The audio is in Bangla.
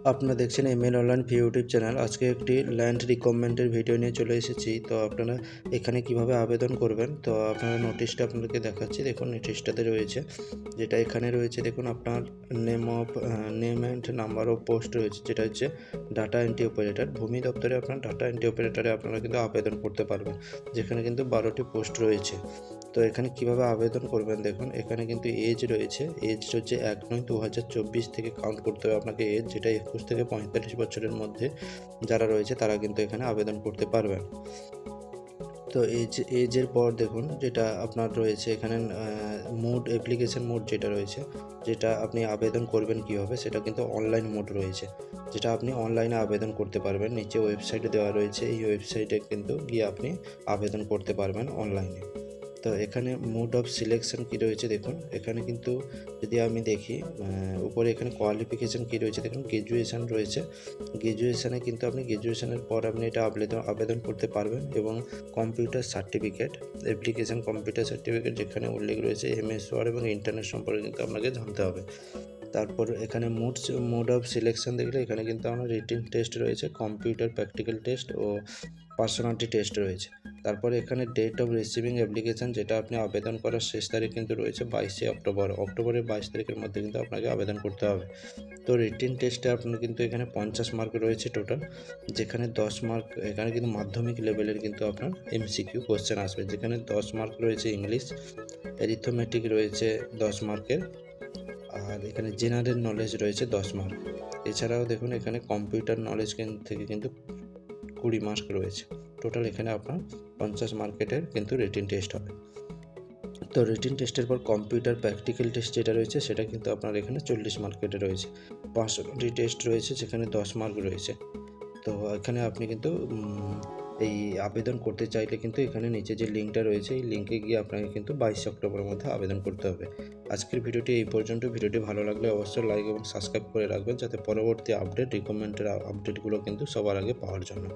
আপনারা দেখছেন এমএল অনলাইন ইউটিউব চ্যানেল। আজকে একটি ল্যান্ড রিকমেন্ডের ভিডিও নিয়ে চলে এসেছি। তো আপনারা এখানে কিভাবে আবেদন করবেন, তো আপনারা নোটিশটা আপনাদেরকে দেখাচ্ছি। দেখুন নোটিশটাতে রয়েছে, যেটা এখানে রয়েছে দেখুন আপনার name and number of post রয়েছে, যেটা হচ্ছে ডাটা এন্ট্রি অপারেটর। ভূমি দপ্তরে আপনার ডাটা এন্ট্রি অপারেটরে আপনারা কিন্তু আবেদন করতে পারবেন, যেখানে কিন্তু 12টি পোস্ট রয়েছে। তো এখানে কিভাবে আবেদন করবেন দেখুন, এখানে কিন্তু এজ রয়েছে। এজ হচ্ছে 1/9/2024 থেকে কাউন্ট করতে হবে আপনাকে এজ, যেটা 21 থেকে 45 বছরের মধ্যে যারা রয়েছে তারা কিন্তু এখানে আবেদন করতে পারবেন। তো এজের পর দেখুন যেটা আপনার রয়েছে এখানে মোড, অ্যাপ্লিকেশন মোড যেটা রয়েছে, যেটা আপনি আবেদন করবেন কীভাবে, সেটা কিন্তু অনলাইন মোড রয়েছে, যেটা আপনি অনলাইনে আবেদন করতে পারবেন। নিচে ওয়েবসাইটে দেওয়া রয়েছে, এই ওয়েবসাইটে কিন্তু গিয়ে আপনি আবেদন করতে পারবেন অনলাইনে। তো এখানে মোড অফ সিলেকশন কী রয়েছে দেখুন, এখানে কিন্তু যদি আমি দেখি উপরে এখানে কোয়ালিফিকেশান কী রয়েছে দেখুন, গ্র্যাজুয়েশান রয়েছে। গ্র্যাজুয়েশানে কিন্তু আপনি গ্র্যাজুয়েশানের পর আপনি এটা আবেদন করতে পারবেন। এবং computer certificate, application computer certificate, যেখানে উল্লেখ রয়েছে এমএস ওয়ার্ড এবং ইন্টারনেট সম্পর্কে কিন্তু আপনাকে জানতে হবে। তারপর এখানে মোড অফ সিলেকশন দেখলে এখানে কিন্তু আমার রিটেন টেস্ট রয়েছে, কম্পিউটার প্র্যাকটিক্যাল টেস্ট ও পার্সোনালিটি টেস্ট রয়েছে। তারপরে এখানে ডেট অফ রিসিভিং অ্যাপ্লিকেশান, যেটা আপনি আবেদন করার শেষ তারিখ কিন্তু রয়েছে 22শে অক্টোবর। অক্টোবরের 22 তারিখের মধ্যে কিন্তু আপনাকে আবেদন করতে হবে। তো রিটেন টেস্টে আপনার কিন্তু এখানে 50 মার্ক রয়েছে টোটাল, যেখানে 10 মার্ক এখানে কিন্তু মাধ্যমিক লেভেলের কিন্তু আপনার এমসিকিউ কোশ্চেন আসবে, যেখানে 10 মার্ক রয়েছে ইংলিশ, অ্যারিথমেটিক রয়েছে 10 মার্কের, আর এখানে জেনারেল নলেজ রয়েছে 10 মার্ক। এছাড়াও দেখুন এখানে কম্পিউটার নলেজ থেকে কিন্তু 20 মার্ক রয়েছে। টোটাল এখানে আপনার 50 মার্কেটের কিন্তু রিটেন টেস্ট হবে। তো রিটেন টেস্টের পর কম্পিউটার প্র্যাকটিক্যাল টেস্ট যেটা রয়েছে সেটা কিন্তু আপনার এখানে 40 মার্কেটে রয়েছে। পার্সোনালিটি টেস্ট রয়েছে, যেখানে 10 মার্ক রয়েছে। তো এখানে আপনি কিন্তু এই আবেদন করতে চাইলে কিন্তু এখানে নিচে যে লিঙ্কটা রয়েছে, এই লিঙ্কে গিয়ে আপনাকে কিন্তু 22 অক্টোবরের মধ্যে আবেদন করতে হবে। আজকের ভিডিওটি এই পর্যন্ত। ভিডিওটি ভালো লাগলে অবশ্যই লাইক এবং সাবস্ক্রাইব করে রাখবেন, যাতে পরবর্তী রিকমেন্ডের আপডেটগুলো কিন্তু সবার আগে পাওয়ার জন্য।